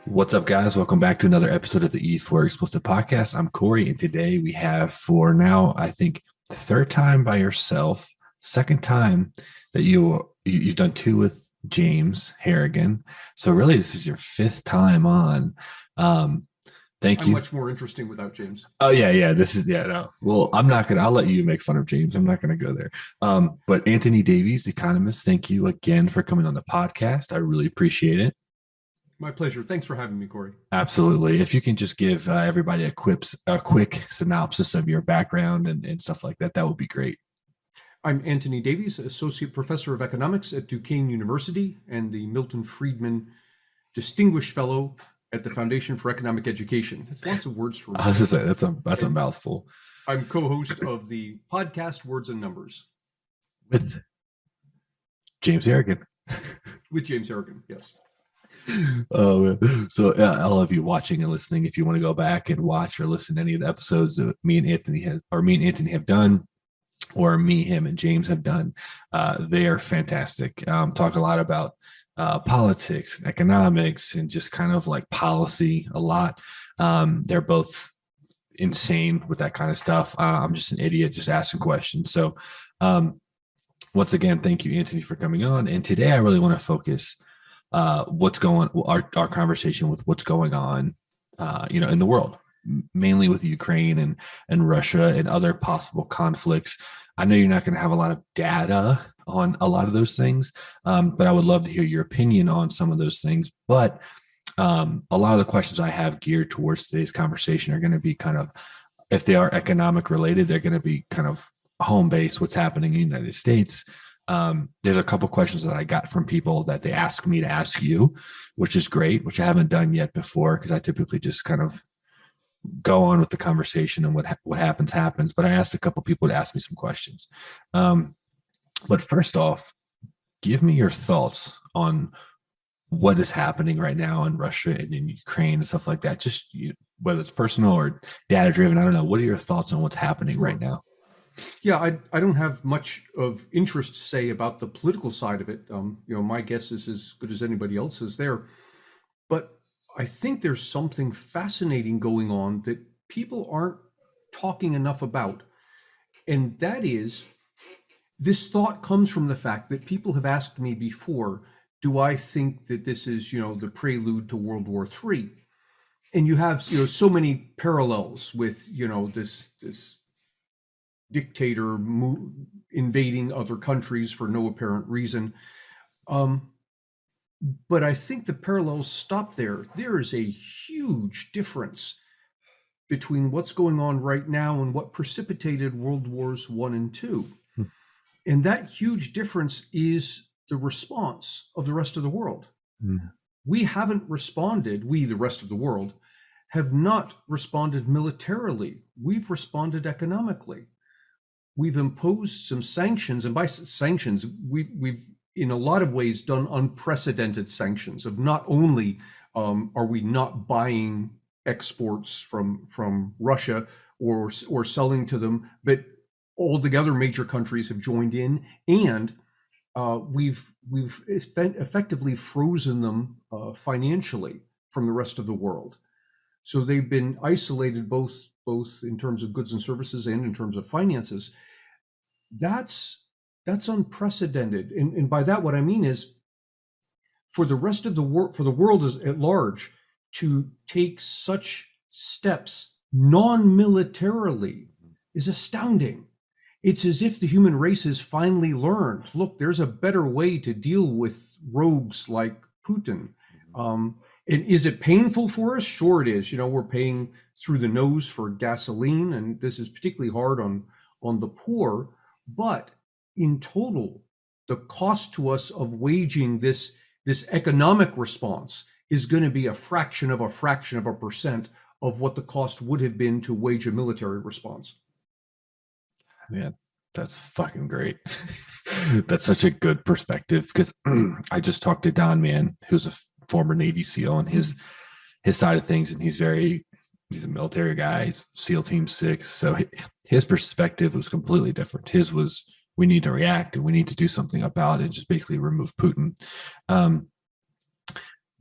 What's up, guys? Welcome back to another episode of the E4 Explicit podcast. I'm Corey, and today we have for now, I think, the third time by yourself, second time that you've done two with James Harrigan. So really, this is your fifth time on. Thank I'm you. much more interesting without James. Oh yeah. This is no. Well, I'll let you make fun of James. I'm not gonna go there. But Anthony Davies, economist, thank you again for coming on the podcast. I really appreciate it. My pleasure. Thanks for having me, Corey. Absolutely. If you can just give everybody a quick synopsis of your background and stuff like that, that would be great. I'm Anthony Davies, Associate Professor of Economics at Duquesne University and the Milton Friedman Distinguished Fellow at the Foundation for Economic Education. That's lots of words to remember. I was just saying, that's a mouthful. I'm co-host of the podcast Words and Numbers. With James Harrigan. With James Harrigan, yes. Oh, so all of you watching and listening, if you want to go back and watch or listen to any of the episodes that me and Anthony have done, or me, him, and James have done, they are fantastic. Talk a lot about politics, economics, and just kind of like policy a lot. They're both insane with that kind of stuff. I'm just an idiot just asking questions. So once again, thank you, Anthony, for coming on. And today I really want to focus our conversation with what's going on, in the world, mainly with Ukraine and Russia and other possible conflicts. I know you're not going to have a lot of data on a lot of those things, but I would love to hear your opinion on some of those things. But a lot of the questions I have geared towards today's conversation are going to be kind of, if they are economic related, they're going to be kind of home base, what's happening in the United States. There's a couple questions that I got from people that they ask me to ask you, which is great, which I haven't done yet before, because I typically just kind of go on with the conversation and what happens. But I asked a couple people to ask me some questions. But first off, give me your thoughts on what is happening right now in Russia and in Ukraine and stuff like that. Just whether it's personal or data driven, I don't know. What are your thoughts on what's happening right now? Yeah, I don't have much of interest to say about the political side of it. My guess is as good as anybody else's there. But I think there's something fascinating going on that people aren't talking enough about. And that is, this thought comes from the fact that people have asked me before, do I think that this is, the prelude to World War III? And you have, so many parallels with, this dictator invading other countries for no apparent reason. But I think the parallels stop there. There is a huge difference between what's going on right now and what precipitated World Wars I and II. And that huge difference is the response of the rest of the world. We haven't responded, the rest of the world, have not responded militarily. We've responded economically. We've imposed some sanctions, and by sanctions, we've in a lot of ways done unprecedented sanctions of not only are we not buying exports from Russia or selling to them, but all the other major countries have joined in, and we've effectively frozen them financially from the rest of the world. So they've been isolated both in terms of goods and services and in terms of finances. That's unprecedented. And by that, what I mean is, for the rest of the world, for the world at large, to take such steps non-militarily is astounding. It's as if the human race has finally learned, look, there's a better way to deal with rogues like Putin. And is it painful for us? Sure it is. We're paying through the nose for gasoline, and this is particularly hard on the poor. But in total, the cost to us of waging this economic response is going to be a fraction of a percent of what the cost would have been to wage a military response. Man, that's fucking great. That's such a good perspective, because I just talked to Don Man, who's a former Navy SEAL, and his side of things, and he's a military guy. He's SEAL Team 6. So his perspective was completely different. His was, we need to react and we need to do something about it, just basically remove Putin.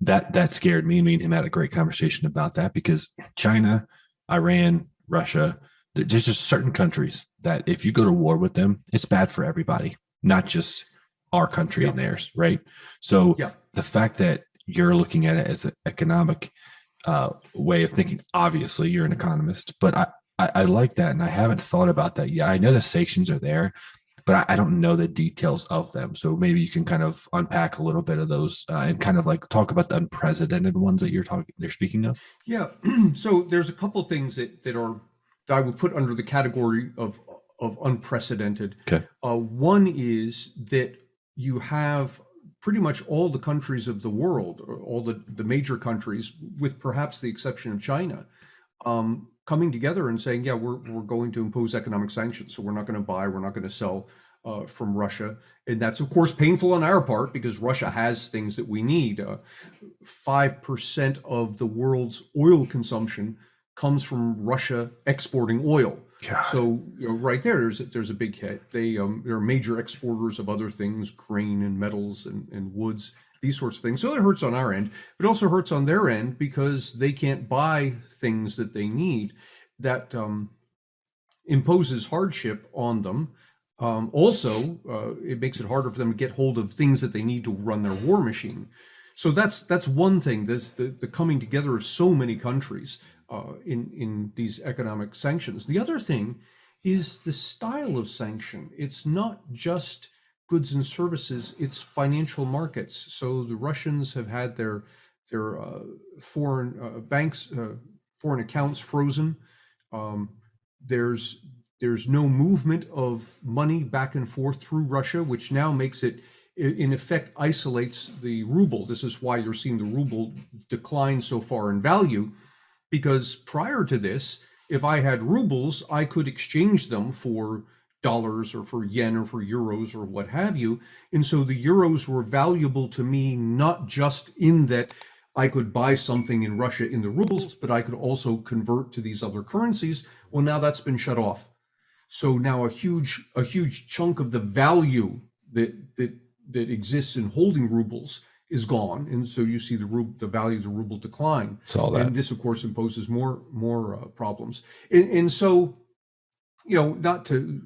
that scared me. Me and him had a great conversation about that because China, Iran, Russia, there's just certain countries that if you go to war with them, it's bad for everybody, not just our country Yeah, and theirs, right? So yeah, the fact that you're looking at it as an economic way of thinking, obviously you're an economist, but I like that, and I haven't thought about that yet. I know the sanctions are there, but I don't know the details of them. So maybe you can kind of unpack a little bit of those and kind of like talk about the unprecedented ones that they're speaking of. yeah. So there's a couple things that I would put under the category of unprecedented. Okay. One is that you have pretty much all the countries of the world, or all the major countries, with perhaps the exception of China, coming together and saying, yeah, we're going to impose economic sanctions. So we're not going to buy, we're not going to sell from Russia. And that's, of course, painful on our part because Russia has things that we need. 5% of the world's oil consumption comes from Russia exporting oil. God. So right there's a big hit. They're major exporters of other things, grain and metals and woods, these sorts of things. So it hurts on our end, but it also hurts on their end because they can't buy things that they need. That imposes hardship on them. Also, it makes it harder for them to get hold of things that they need to run their war machine. So that's one thing. There's the coming together of so many countries in these economic sanctions. The other thing is the style of sanction. It's not just goods and services; it's financial markets. So the Russians have had their foreign banks, foreign accounts frozen. Um, there's no movement of money back and forth through Russia, which now makes it, in effect, isolates the ruble. This is why you're seeing the ruble decline so far in value, because prior to this, if I had rubles, I could exchange them for dollars or for yen or for euros or what have you. And so the euros were valuable to me, not just in that I could buy something in Russia in the rubles, but I could also convert to these other currencies. Well, now that's been shut off. So now a huge chunk of the value that exists in holding rubles is gone, and so you see the value of the ruble decline. Saw that. And this, of course, imposes more problems. And so, not to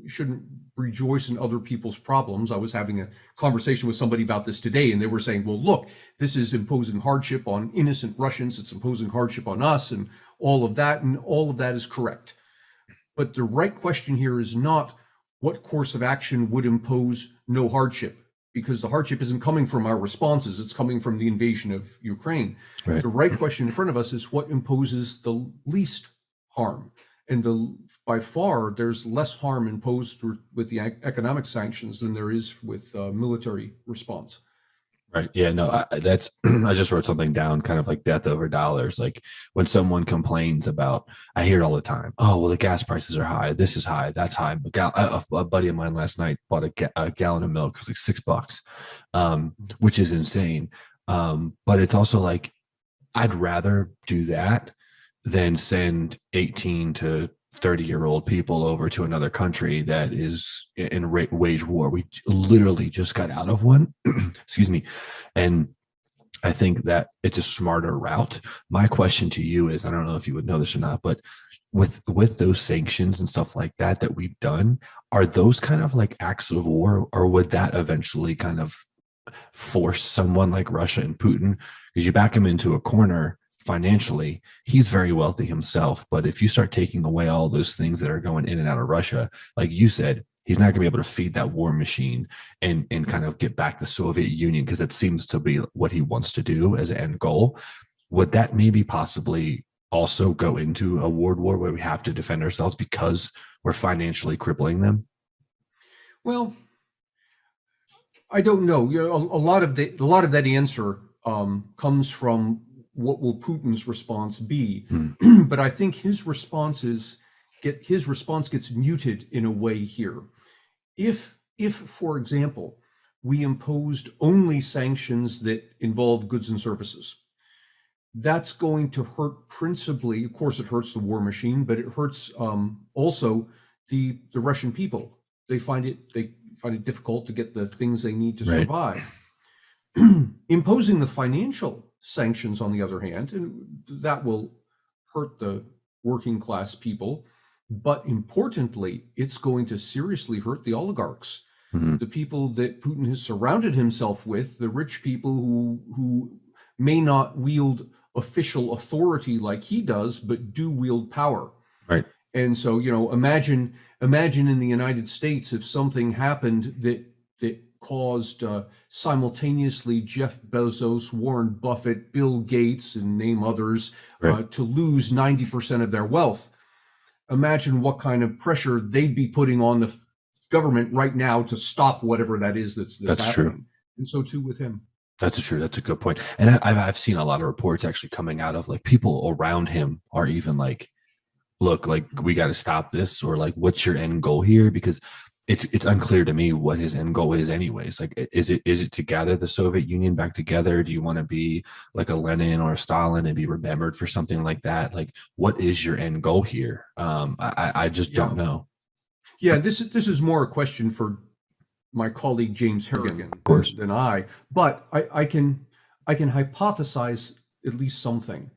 shouldn't rejoice in other people's problems. I was having a conversation with somebody about this today, and they were saying, well, look, this is imposing hardship on innocent Russians. It's imposing hardship on us and all of that. And all of that is correct. But the right question here is not what course of action would impose no hardship, because the hardship isn't coming from our responses. It's coming from the invasion of Ukraine. Right. The right question in front of us is what imposes the least harm. And by far, there's less harm imposed with the economic sanctions than there is with military response. Right. Yeah. No, that's, I just wrote something down, kind of like death over dollars. Like when someone complains about, I hear it all the time. Oh, well, the gas prices are high. This is high. That's high. A buddy of mine last night bought a gallon of milk. It was like $6, which is insane. But it's also like, I'd rather do that than send 18 to 30-year-old people over to another country that is in wage war. We literally just got out of one. Excuse me. And I think that it's a smarter route. My question to you is, I don't know if you would know this or not, but with those sanctions and stuff like that we've done, are those kind of like acts of war, or would that eventually kind of force someone like Russia and Putin, because you back him into a corner financially, he's very wealthy himself. But if you start taking away all those things that are going in and out of Russia, like you said, he's not going to be able to feed that war machine and kind of get back the Soviet Union, because it seems to be what he wants to do as an end goal. Would that maybe possibly also go into a world war where we have to defend ourselves because we're financially crippling them? Well, I don't know. A lot of that answer comes from what will Putin's response be. But I think his response gets muted in a way here. If, for example, we imposed only sanctions that involve goods and services, that's going to hurt principally. Of course, it hurts the war machine, but it hurts also the Russian people. They find it difficult to get the things they need to survive. Imposing the financial sanctions, on the other hand, and that will hurt the working class people. But importantly, it's going to seriously hurt the oligarchs, Mhm. the people that Putin has surrounded himself with, the rich people who may not wield official authority like he does, but do wield power. Right. And so, imagine in the United States if something happened that caused simultaneously Jeff Bezos, Warren Buffett, Bill Gates, and name others Right. to lose 90% of their wealth. Imagine what kind of pressure they'd be putting on the government right now to stop whatever that is that's That's true. happening. And so too with him. That's true. That's a good point. And I've seen a lot of reports actually coming out of like people around him are even like, look, like we got to stop this, or like, what's your end goal here? Because it's unclear to me what his end goal is anyways. Like, is it to gather the Soviet Union back together? Do you want to be like a Lenin or a Stalin and be remembered for something like that? Like, what is your end goal here? I just don't know. Yeah, this is more a question for my colleague James Harrigan Of course. than I, but I can hypothesize at least something,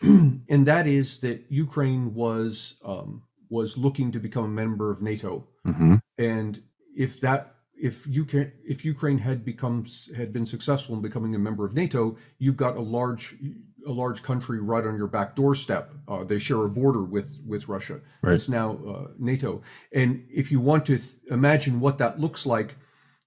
and that is that Ukraine was looking to become a member of NATO, Mm-hmm. and if Ukraine had been successful in becoming a member of NATO, you've got a large country right on your back doorstep. They share a border with Russia. Right. It's now NATO. And if you want to imagine what that looks like,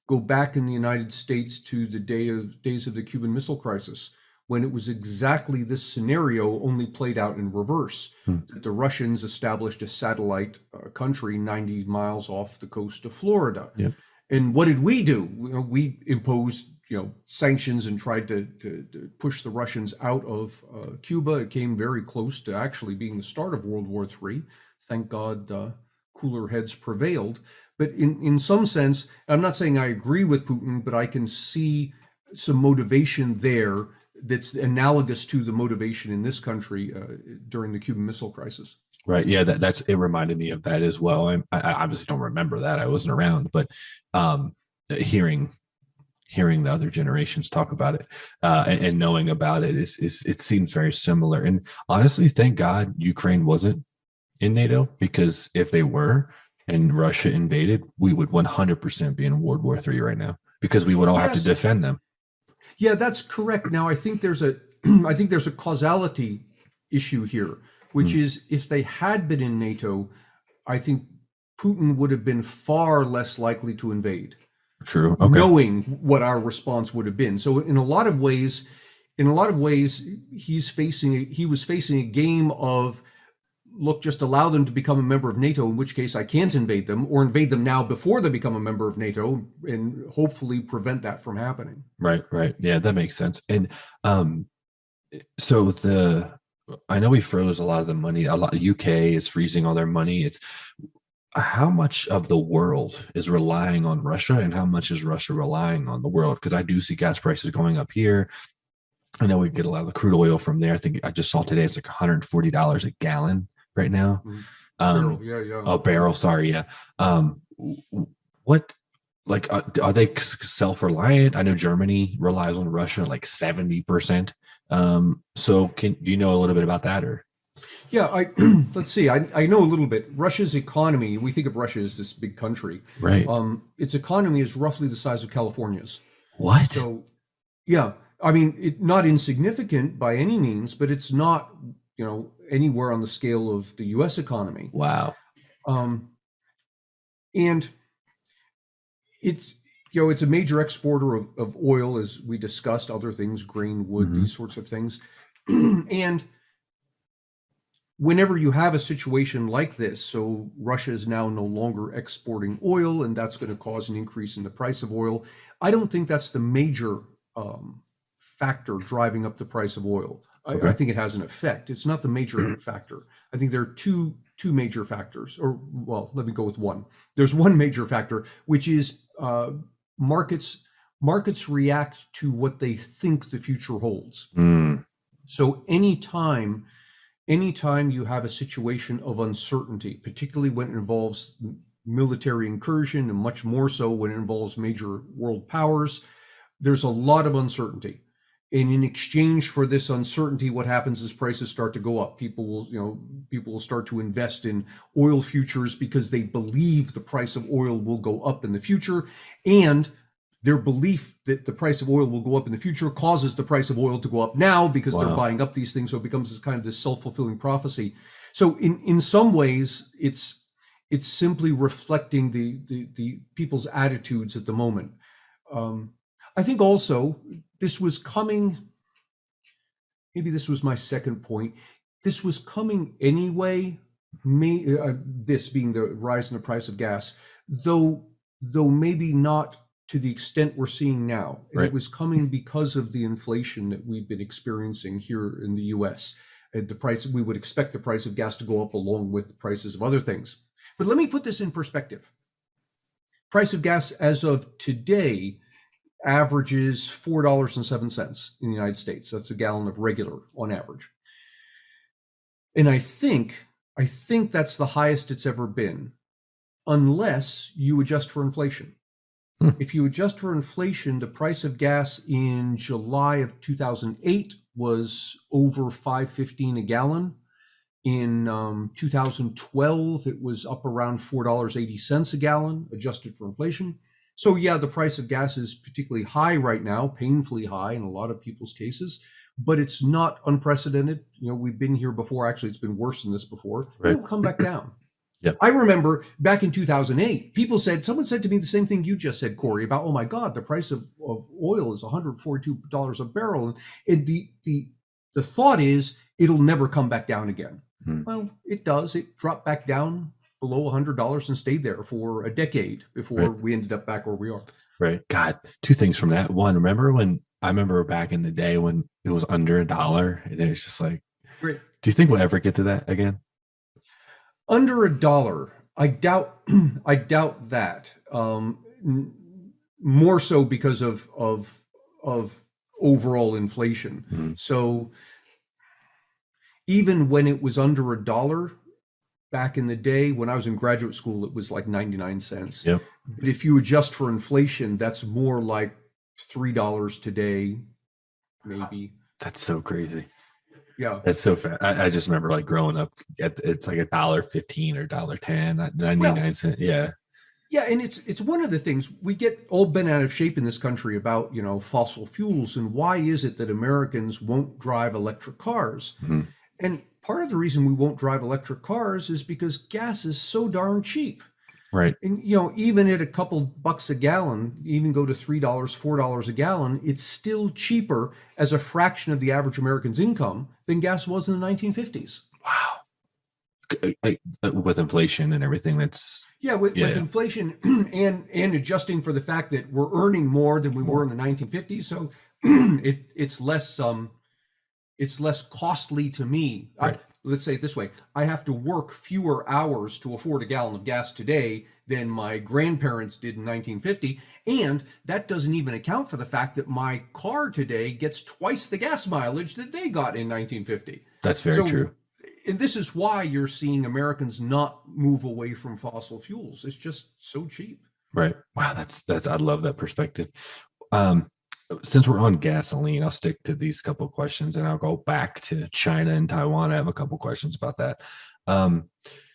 go back in the United States to the days of the Cuban Missile Crisis, when it was exactly this scenario, only played out in reverse. That the Russians established a satellite country 90 miles off the coast of Florida. Yep. And what did we do? We imposed sanctions and tried to push the Russians out of Cuba. It came very close to actually being the start of World War III. Thank God cooler heads prevailed. But in some sense, I'm not saying I agree with Putin, but I can see some motivation there that's analogous to the motivation in this country during the Cuban Missile Crisis. Right. Yeah. That's it. Reminded me of that as well. I obviously don't remember that. I wasn't around, but hearing the other generations talk about it and knowing about it is it seems very similar. And honestly, thank God Ukraine wasn't in NATO, because if they were and Russia invaded, we would 100% be in World War III right now, because we would all have to defend them. Yeah, that's correct. Now, I think there's a causality issue here, which is if they had been in NATO, I think Putin would have been far less likely to invade. True. Okay. Knowing what our response would have been. So in a lot of ways, he was facing a game of, look, just allow them to become a member of NATO, in which case I can't invade them, or invade them now before they become a member of NATO, and hopefully prevent that from happening. Right. Yeah, that makes sense. And so I know we froze a lot of the money. A lot. UK is freezing all their money. It's how much of the world is relying on Russia, and how much is Russia relying on the world? Because I do see gas prices going up here. I know we get a lot of the crude oil from there. I think I just saw today it's like $140 a gallon right now. Barrel, yeah. Oh, barrel. Sorry, yeah. What? Like, are they self-reliant? I know Germany relies on Russia like 70%. So do you know a little bit about that, or? Yeah, let's see. I know a little bit. Russia's economy, we think of Russia as this big country. Right. Its economy is roughly the size of California's. What? So, yeah. I mean, not insignificant by any means, but it's not, anywhere on the scale of the U.S. economy. Wow. And it's a major exporter of oil, as we discussed, other things, grain, wood, these sorts of things. And whenever you have a situation like this, so Russia is now no longer exporting oil, and that's going to cause an increase in the price of oil. I don't think that's the major factor driving up the price of oil. Okay. I think it has an effect. It's not the major factor. I think there are two major factors, or, well, let me go with one. There's one major factor, which is markets react to what they think the future holds. So anytime you have a situation of uncertainty, particularly when it involves military incursion, and much more so when it involves major world powers, there's a lot of uncertainty. And in exchange for this uncertainty, what happens is prices start to go up. People will start to invest in oil futures because they believe the price of oil will go up in the future. And their belief that the price of oil will go up in the future causes the price of oil to go up now because they're buying up these things. So it becomes this kind of this self-fulfilling prophecy. So in some ways, it's simply reflecting the people's attitudes at the moment. I think also this was coming, maybe this was my second point, this was coming anyway, this being the rise in the price of gas, though maybe not to the extent we're seeing now. And it was coming because of the inflation that we've been experiencing here in the US. We would expect the price of gas to go up along with the prices of other things. But let me put this in perspective. Price of gas as of today averages $4.07 in the United States. That's a gallon of regular on average. And I think that's the highest it's ever been, unless you adjust for inflation. If you adjust for inflation, the price of gas in July of 2008 was over $5.15 a gallon. In 2012, it was up around $4.80 a gallon, adjusted for inflation. So yeah, the price of gas is particularly high right now, painfully high in a lot of people's cases, but it's not unprecedented. We've been here before. Actually, it's been worse than this before. It'll come back down. Yep. I remember back in 2008, someone said to me the same thing you just said, Corey, about, oh my God, the price of oil is $142 a barrel. And the thought is it'll never come back down again. Well, it does. It dropped back down below $100 and stayed there for a decade before we ended up back where we are. Right. God, two things from that. One, I remember back in the day when it was under $1 and it was just like, do you think we'll ever get to that again? Under $1, I doubt that. More so because of overall inflation. So even when it was under $1 back in the day, when I was in graduate school, it was like 99 cents. Yep. But if you adjust for inflation, that's more like $3 today, maybe. That's so crazy. Yeah. That's so fast. I just remember like growing up, it's like $1.15 or $1.10, 99 cents. Yeah. Yeah, and it's one of the things we get all bent out of shape in this country about, fossil fuels and why is it that Americans won't drive electric cars? And part of the reason we won't drive electric cars is because gas is so darn cheap. Right. And, even at a couple bucks a gallon, even go to $3, $4 a gallon, it's still cheaper as a fraction of the average American's income than gas was in the 1950s. Wow. With inflation and everything with inflation and adjusting for the fact that we're earning more than we were in the 1950s. So it's less costly to me. Right. Let's say it this way. I have to work fewer hours to afford a gallon of gas today than my grandparents did in 1950. And that doesn't even account for the fact that my car today gets twice the gas mileage that they got in 1950. That's very true. And this is why you're seeing Americans not move away from fossil fuels. It's just so cheap. Right. Wow. That's I love that perspective. Since we're on gasoline, I'll stick to these couple of questions and I'll go back to China and Taiwan. I have a couple of questions about that.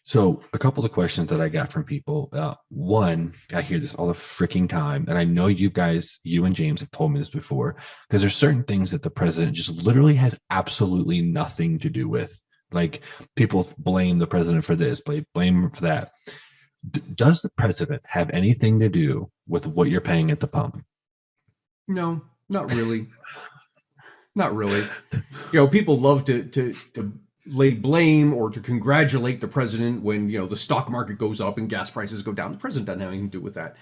So a couple of questions that I got from people. One, I hear this all the freaking time. And I know you and James have told me this before, because there's certain things that the president just literally has absolutely nothing to do with. Like people blame the president for this, blame him for that. Does the president have anything to do with what you're paying at the pump? No, not really. Not really. People love to lay blame or to congratulate the president when, the stock market goes up and gas prices go down. The president doesn't have anything to do with that.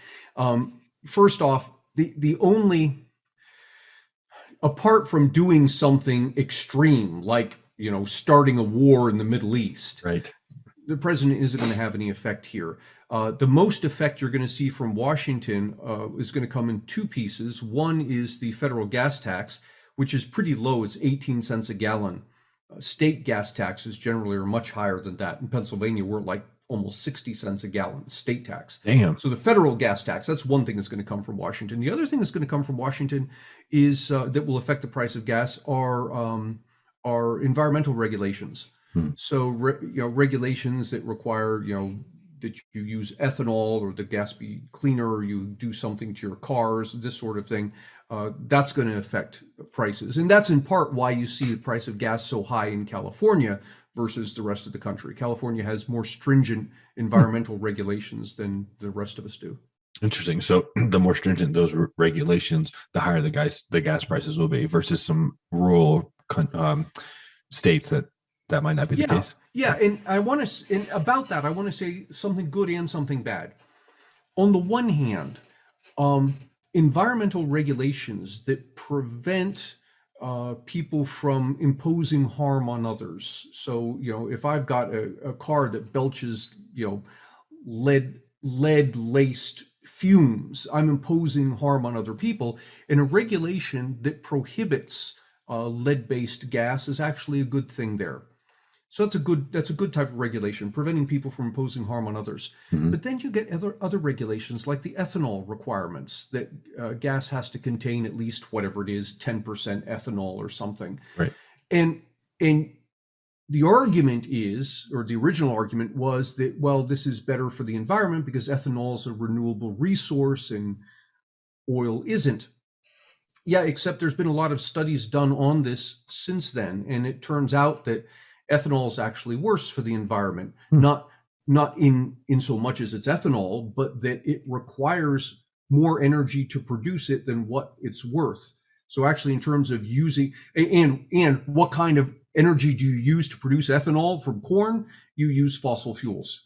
First off, the only, apart from doing something extreme, like, starting a war in the Middle East, right, the president isn't going to have any effect here. The most effect you're going to see from Washington is going to come in two pieces. One is the federal gas tax, which is pretty low. It's 18 cents a gallon. State gas taxes generally are much higher than that. In Pennsylvania, we're like almost 60 cents a gallon state tax. Damn. So the federal gas tax, that's one thing that's going to come from Washington. The other thing that's going to come from Washington is that will affect the price of gas are environmental regulations. So regulations that require that you use ethanol or the gas be cleaner, or you do something to your cars, this sort of thing. That's going to affect prices, and that's in part why you see the price of gas so high in California versus the rest of the country. California has more stringent environmental regulations than the rest of us do. Interesting. So the more stringent those regulations, the higher the gas prices will be versus some rural states that might not be the case. Yeah, and I want to, and about that, I want to say something good and something bad. On the one hand, environmental regulations that prevent people from imposing harm on others. So, if I've got a car that belches, lead laced fumes, I'm imposing harm on other people. And a regulation that prohibits lead-based gas is actually a good thing there. So that's a good type of regulation, preventing people from imposing harm on others. But then you get other regulations like the ethanol requirements that gas has to contain at least whatever it is, 10% ethanol or something. Right. And the argument is, or the original argument was that, well, this is better for the environment because ethanol is a renewable resource and oil isn't. Yeah, except there's been a lot of studies done on this since then, and it turns out that ethanol is actually worse for the environment, not in so much as it's ethanol, but that it requires more energy to produce it than what it's worth. So actually, in terms of using, and what kind of energy do you use to produce ethanol from corn? You use fossil fuels.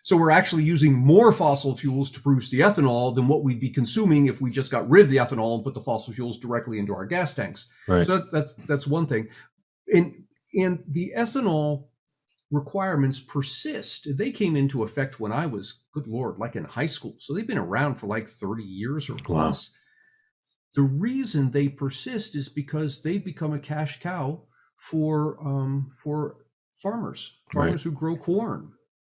So we're actually using more fossil fuels to produce the ethanol than what we'd be consuming if we just got rid of the ethanol and put the fossil fuels directly into our gas tanks. Right. So that's one thing. And the ethanol requirements persist. They came into effect when I was, good Lord, like in high school. So they've been around for like 30 years or plus. Wow. The reason they persist is because they become a cash cow for farmers right. who grow corn,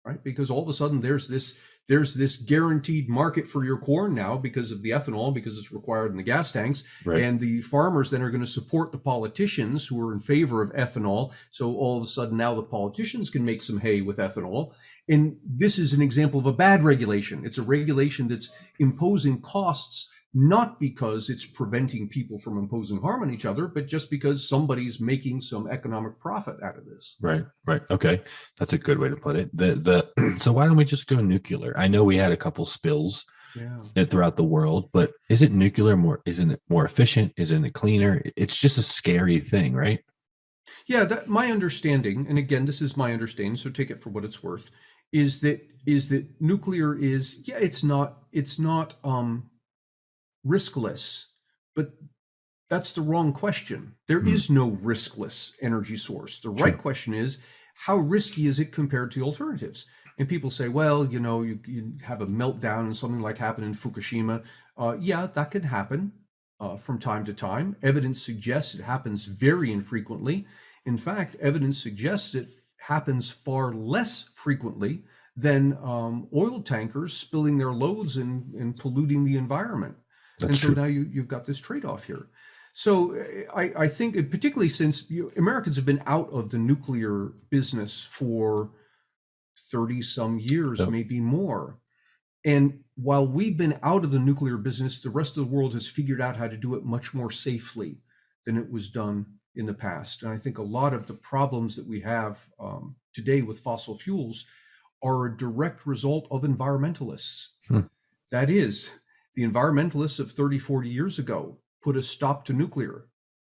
right? Because all of a sudden there's this guaranteed market for your corn now because of the ethanol, because it's required in the gas tanks. Right. And the farmers then are going to support the politicians who are in favor of ethanol. So all of a sudden now the politicians can make some hay with ethanol. And this is an example of a bad regulation. It's a regulation that's imposing costs, not because it's preventing people from imposing harm on each other, but just because somebody's making some economic profit out of this. Right. Okay. That's a good way to put it. So why don't we just go nuclear? I know we had a couple spills throughout the world, but isn't it more efficient? Isn't it cleaner? It's just a scary thing, right? Yeah. My understanding, and again, this is my understanding, so take it for what it's worth, is that nuclear is, it's not riskless, but that's the wrong question. There is no riskless energy source. The right question is, how risky is it compared to alternatives? And people say, well, you have a meltdown and something like happened in Fukushima. That can happen from time to time. Evidence suggests it happens very infrequently. In fact, evidence suggests it happens far less frequently than oil tankers spilling their loads and polluting the environment. That's true. Now you've got this trade-off here. So I think, particularly since Americans have been out of the nuclear business for 30 some years, maybe more. And while we've been out of the nuclear business, the rest of the world has figured out how to do it much more safely than it was done in the past. And I think a lot of the problems that we have today with fossil fuels are a direct result of environmentalists. That is, the environmentalists of 30, 40 years ago put a stop to nuclear.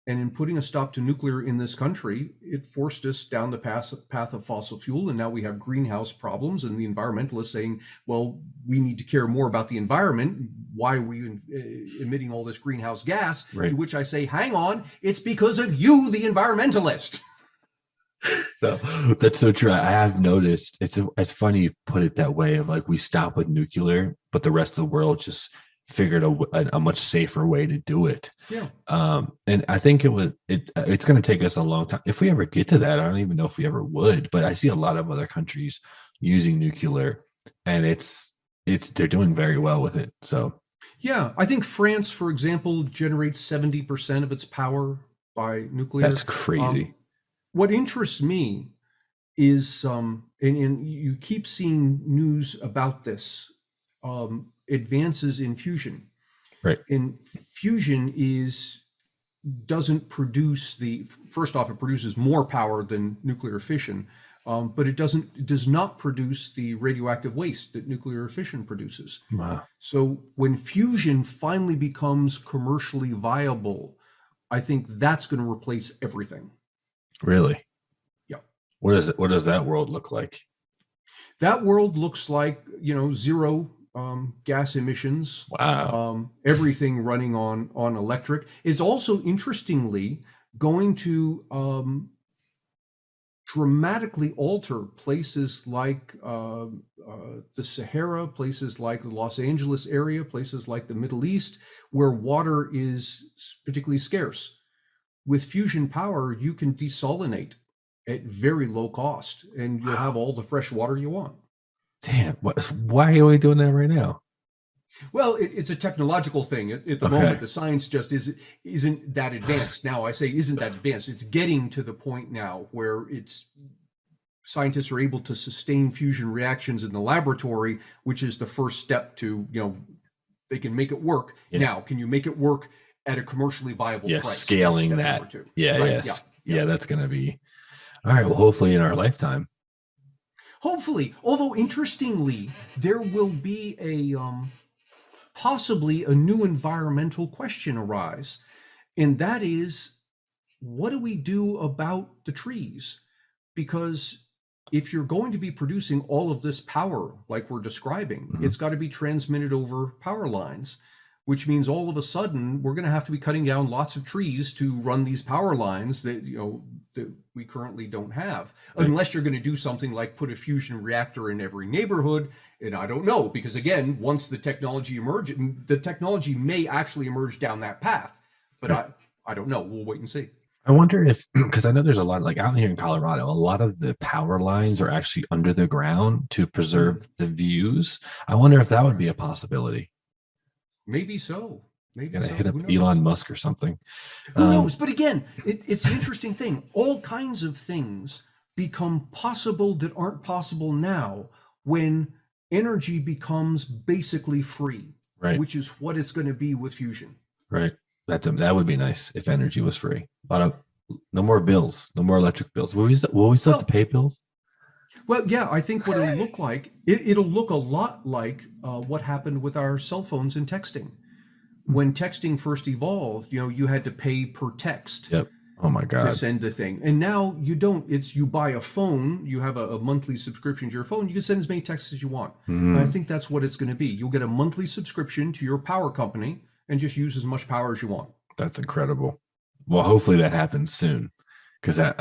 And in putting a stop to nuclear in this country, it forced us down the path of fossil fuel. And now we have greenhouse problems, and the environmentalists saying, well, we need to care more about the environment. Why are we emitting all this greenhouse gas? Right. To which I say, hang on, it's because of you, the environmentalist. No, that's so true. I have noticed it's funny you put it that way, of like we stop with nuclear, but the rest of the world just figured a much safer way to do it. Yeah. And I think it's going to take us a long time if we ever get to that. I don't even know if we ever would, but I see a lot of other countries using nuclear, and they're doing very well with it. So yeah, I think France, for example, generates 70% of its power by nuclear. that's crazy. What interests me is, and you keep seeing news about this, advances in fusion. Right. And fusion doesn't produce first off, it produces more power than nuclear fission, but it does not produce the radioactive waste that nuclear fission produces. Wow. So when fusion finally becomes commercially viable, I think that's going to replace everything. Really? Yeah. What does that world look like? That world looks like, zero gas emissions. Wow. Everything running on electric. It's also interestingly going to dramatically alter places like the Sahara, places like the Los Angeles area, places like the Middle East, where water is particularly scarce. With fusion power, you can desalinate at very low cost, and you'll have all the fresh water you want. Damn. Why are we doing that right now? Well, it's a technological thing. At the moment, the science just isn't that advanced. Now, I say isn't that advanced. It's getting to the point now where scientists are able to sustain fusion reactions in the laboratory, which is the first step to, they can make it work. Yeah. Now, can you make it work at a commercially viable price? Scaling that. Yeah, right? Yes. Yeah, that's going to be, all right. Well, hopefully in our lifetime. Hopefully. Although, interestingly, there will be possibly a new environmental question arise. And that is, what do we do about the trees? Because if you're going to be producing all of this power like we're describing, it's got to be transmitted over power lines, which means all of a sudden we're going to have to be cutting down lots of trees to run these power lines that we currently don't have, unless you're going to do something like put a fusion reactor in every neighborhood. And I don't know, because again, once the technology emerges, the technology may actually emerge down that path, but I don't know. We'll wait and see. I wonder if, because I know there's a lot, like out here in Colorado, a lot of the power lines are actually under the ground to preserve the views. I wonder if that would be a possibility. Maybe so. Maybe so. Hit up Elon Musk or something. Who knows? But again, it's an interesting thing. All kinds of things become possible that aren't possible now when energy becomes basically free, right? Which is what it's going to be with fusion. Right. That would be nice if energy was free. No more bills, no more electric bills. Will we still have to pay bills? Well, yeah, I think what it'll look like, it'll look a lot like what happened with our cell phones and texting. When texting first evolved, you had to pay per text. Yep. Oh my God. To send a thing. And now you don't. You buy a phone, you have a monthly subscription to your phone, you can send as many texts as you want. And I think that's what it's going to be. You'll get a monthly subscription to your power company and just use as much power as you want. That's incredible. Well, hopefully that happens soon, because that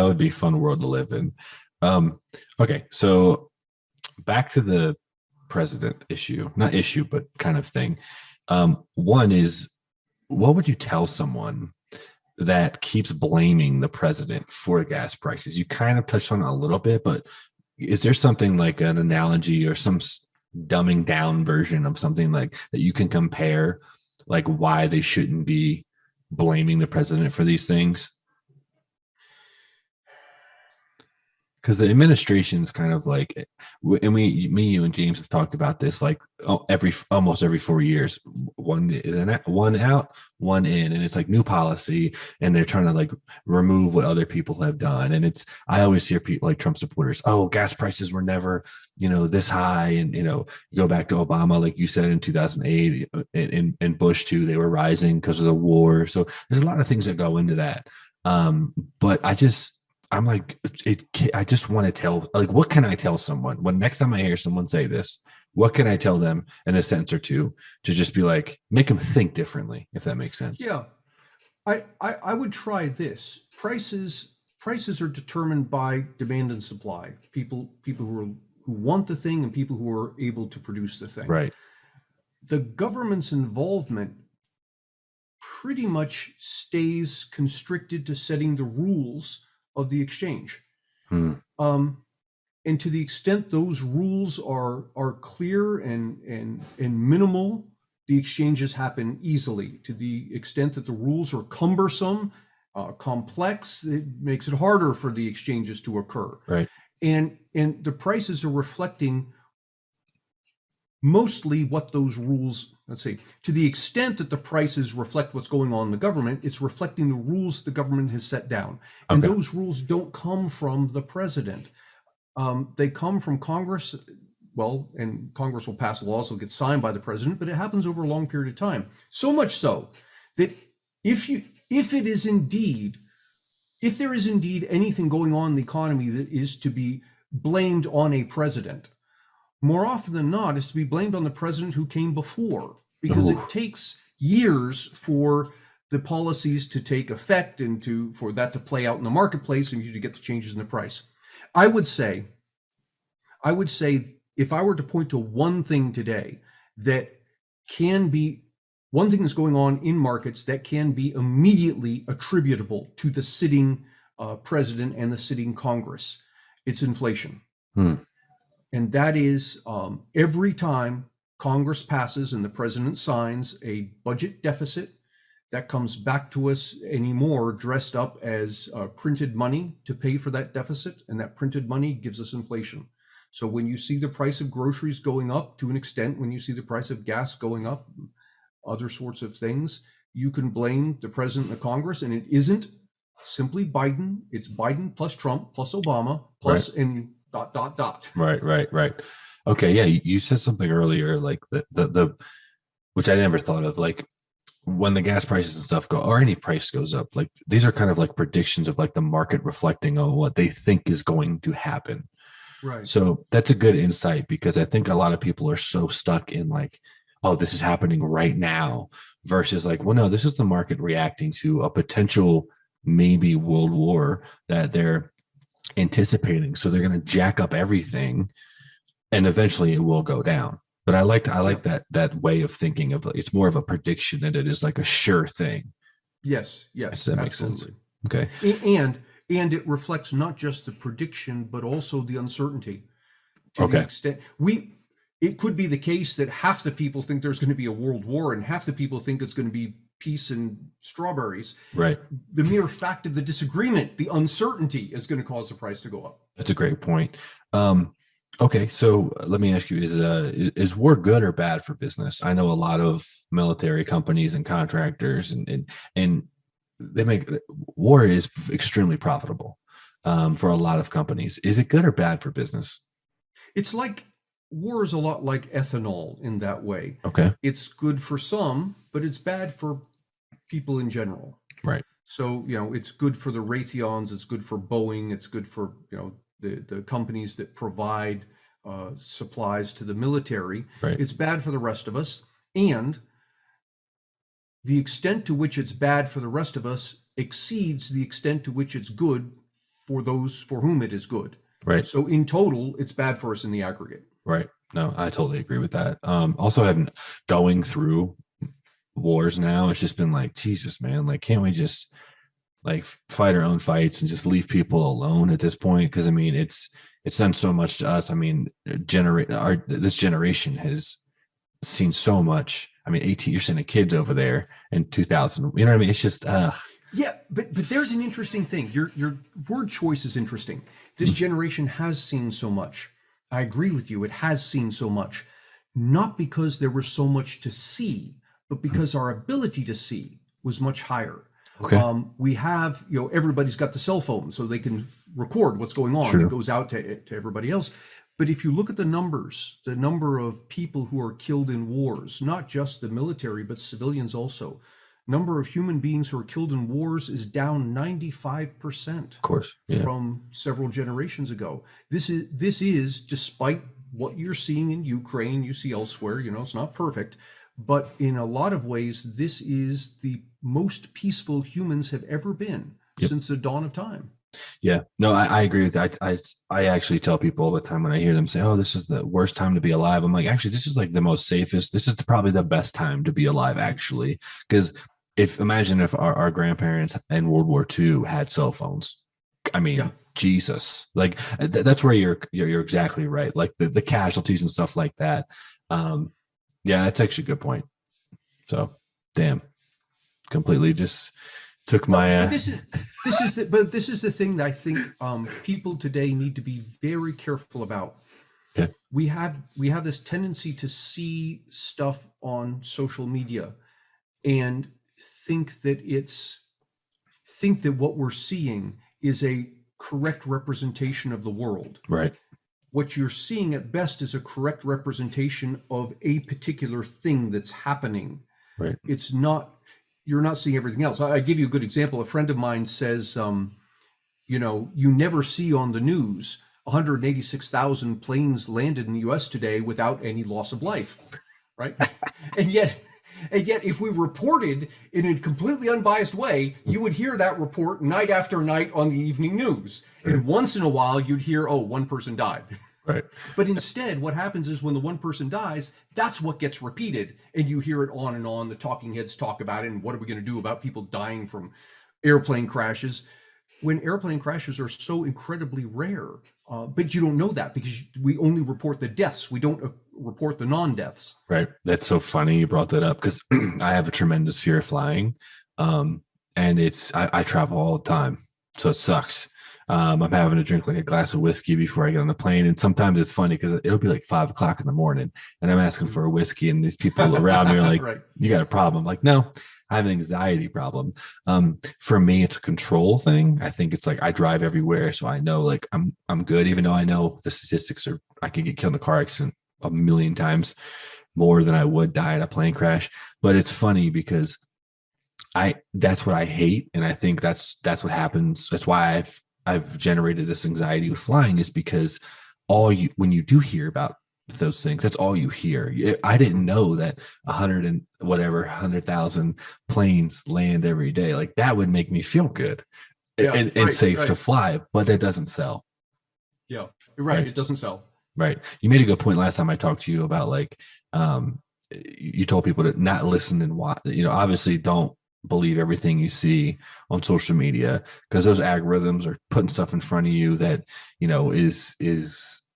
would be a fun world to live in. Okay, so back to the president issue, not issue, but kind of thing. One is, what would you tell someone that keeps blaming the president for gas prices? You kind of touched on it a little bit, but is there something like an analogy or some dumbing down version of something like that you can compare, like why they shouldn't be blaming the president for these things? Because the administration is kind of like, and you and James have talked about this, like almost every 4 years, one out, one in, and it's like new policy, and they're trying to like remove what other people have done. And I always hear people like Trump supporters, oh, gas prices were never, this high, and you go back to Obama, like you said, in 2008, and Bush too, they were rising because of the war. So there's a lot of things that go into that. But I'm like, I just want to tell, like, what can I tell someone when next time I hear someone say this? What can I tell them in a sentence or two to just be like, make them think differently, if that makes sense? Yeah, I would try this. Prices are determined by demand and supply. People who want the thing and people who are able to produce the thing. Right. the government's involvement pretty much stays constricted to setting the rules of the exchange. Hmm. And to the extent those rules are clear and minimal, the exchanges happen easily. To the extent that the rules are cumbersome, complex, it makes it harder for the exchanges to occur. Right. And the prices are reflecting mostly what those rules, let's say, to the extent that the prices reflect what's going on in the government, it's reflecting the rules the government has set down. And Okay. those rules don't come from the president. They come from Congress. Well, and Congress will pass laws, they'll get signed by the president, but it happens over a long period of time. So much so that if there is indeed anything going on in the economy that is to be blamed on a president, more often than not, is to be blamed on the president who came before, because Ooh. it takes years for the policies to take effect and for that to play out in the marketplace and you to get the changes in the price. I would say, if I were to point to one thing today that can be one thing that's going on in markets that can be immediately attributable to the sitting president and the sitting Congress, it's inflation. Hmm. And that is every time Congress passes and the president signs a budget deficit that comes back to us anymore dressed up as printed money to pay for that deficit, and that printed money gives us inflation. So when you see the price of groceries going up to an extent, when you see the price of gas going up, other sorts of things, you can blame the president and the Congress, and it isn't simply Biden. It's Biden plus Trump plus Obama plus Right. and ... Right. Okay. Yeah. You said something earlier, like the which I never thought of, like when the gas prices and stuff go, or any price goes up, like these are kind of like predictions of like the market reflecting on what they think is going to happen. Right. So that's a good insight, because I think a lot of people are so stuck in like, oh, this is happening right now, versus like, well, no, this is the market reacting to a potential maybe world war that they're anticipating. So they're going to jack up everything and eventually it will go down. But I like that way of thinking of, it's more of a prediction than it is like a sure thing. Yes, If that makes sense. absolutely. Okay. And it reflects not just the prediction, but also the uncertainty. To the Okay. extent it could be the case that half the people think there's going to be a world war and half the people think it's going to be peace and strawberries. Right. The mere fact of the disagreement, the uncertainty, is going to cause the price to go up. That's a great point. Okay, so let me ask you: is war good or bad for business? I know a lot of military companies and contractors, and they make war is extremely profitable for a lot of companies. Is it good or bad for business? It's like war is a lot like ethanol in that way. Okay. It's good for some, but it's bad for people in general. Right. So, it's good for the Raytheons, it's good for Boeing, it's good for, the companies that provide supplies to the military. Right. It's bad for the rest of us. And the extent to which it's bad for the rest of us exceeds the extent to which it's good for those for whom it is good. Right. So in total, it's bad for us in the aggregate. Right. No, I totally agree with that. Also, having going through wars now, it's just been like, Jesus, man, like, can't we just like fight our own fights and just leave people alone at this point? Because I mean, it's done so much to us. I mean, this generation has seen so much. I mean, 18, you're sending kids over there in 2000. You know what I mean? It's just Yeah, but there's an interesting thing. Your word choice is interesting. This generation has seen so much. I agree with you. It has seen so much, not because there was so much to see, but because our ability to see was much higher. Okay. We have, everybody's got the cell phone, so they can record what's going on. Sure. It goes out to everybody else. But if you look at the numbers, the number of people who are killed in wars, not just the military, but civilians also, number of human beings who are killed in wars is down 95%. Of course. Yeah. From several generations ago. This is despite what you're seeing in Ukraine, you see elsewhere, it's not perfect, but in a lot of ways, this is the most peaceful humans have ever been since the dawn of time. Yeah, no, I agree with that. I actually tell people all the time when I hear them say, "Oh, this is the worst time to be alive." I'm like, actually, this is like the most safest. This is probably the best time to be alive, actually, because if imagine if our grandparents in World War II had cell phones. I Yeah. mean, Jesus, like that's where you're exactly right. Like the casualties and stuff like that. Um, yeah, that's actually a good point. So, damn, completely just took No, my but this is the thing that I think people today need to be very careful about. okay, We have this tendency to see stuff on social media and think that what we're seeing is a correct representation of the world. right, What you're seeing at best is a correct representation of a particular thing that's happening. right, It's not, you're not seeing everything else. I give you a good example. A friend of mine says, you never see on the news 186,000 planes landed in the US today without any loss of life, right? and yet, if we reported in a completely unbiased way, you would hear that report night after night on the evening news. And once in a while, you'd hear, oh, one person died. right. But instead, what happens is when the one person dies, that's what gets repeated. And you hear it on and on. The talking heads talk about it. And what are we going to do about people dying from airplane crashes? When airplane crashes are so incredibly rare, but you don't know that because we only report the deaths. We don't report the non-deaths. Right. That's so funny you brought that up because I have a tremendous fear of flying. And I travel all the time. So it sucks. I'm having to drink like a glass of whiskey before I get on the plane. And sometimes it's funny because it'll be like 5 o'clock in the morning and I'm asking for a whiskey and these people around me are like, right. You got a problem? I'm like, no, I have an anxiety problem. For me, it's a control thing. I think it's like I drive everywhere. So I know like I'm good, even though I know the statistics are I could get killed in a car accident a million times more than I would die in a plane crash. But it's funny because that's what I hate. And I think that's what happens. That's why I've generated this anxiety with flying is because when you do hear about those things, that's all you hear. I didn't know that 100,000 planes land every day. Like that would make me feel good Yeah. and safe to fly, but that doesn't sell. Yeah. Right. It doesn't sell. Right. You made a good point last time I talked to you about like, you told people to not listen and watch, obviously don't believe everything you see on social media because those algorithms are putting stuff in front of you that,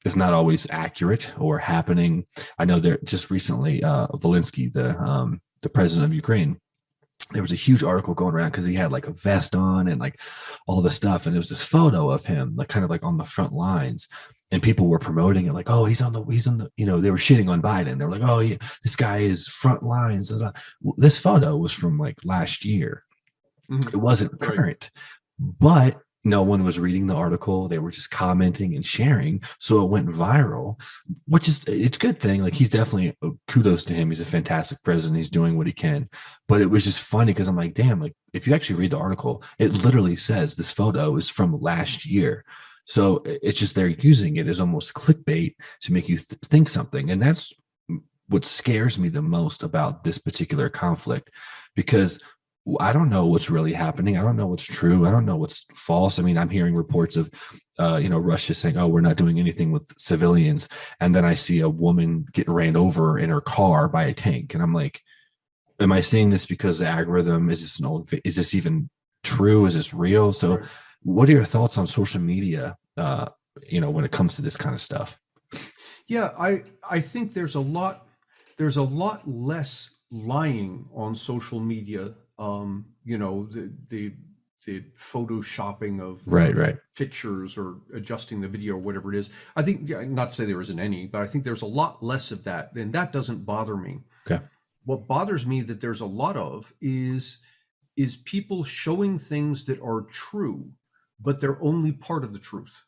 is not always accurate or happening. I know there just recently, Zelensky, the president of Ukraine, there was a huge article going around because he had like a vest on and like all the stuff. And it was this photo of him, like kind of like on the front lines. And people were promoting it like, oh, he's on the, they were shitting on Biden. They were like, oh, yeah, this guy is front lines. This photo was from like last year. Mm-hmm. It wasn't current, but no one was reading the article. They were just commenting and sharing. So it went viral, which is, it's a good thing. Like he's definitely, kudos to him. He's a fantastic president. He's doing what he can. But it was just funny because I'm like, damn, like if you actually read the article, it literally says this photo is from last year. So it's just they're using it as almost clickbait to make you think something. And that's what scares me the most about this particular conflict, because I don't know what's really happening. I don't know what's true. I don't know what's false. I mean, I'm hearing reports of, Russia saying, oh, we're not doing anything with civilians. And then I see a woman get ran over in her car by a tank. And I'm like, am I seeing this because the algorithm, is this even true? Is this real? So what are your thoughts on social media, when it comes to this kind of stuff? Yeah, I think there's a lot less lying on social media. The photoshopping of pictures or adjusting the video or whatever it is. I think, not to say there isn't any, but I think there's a lot less of that, and that doesn't bother me. Okay. What bothers me that there's a lot of is people showing things that are true, but they're only part of the truth.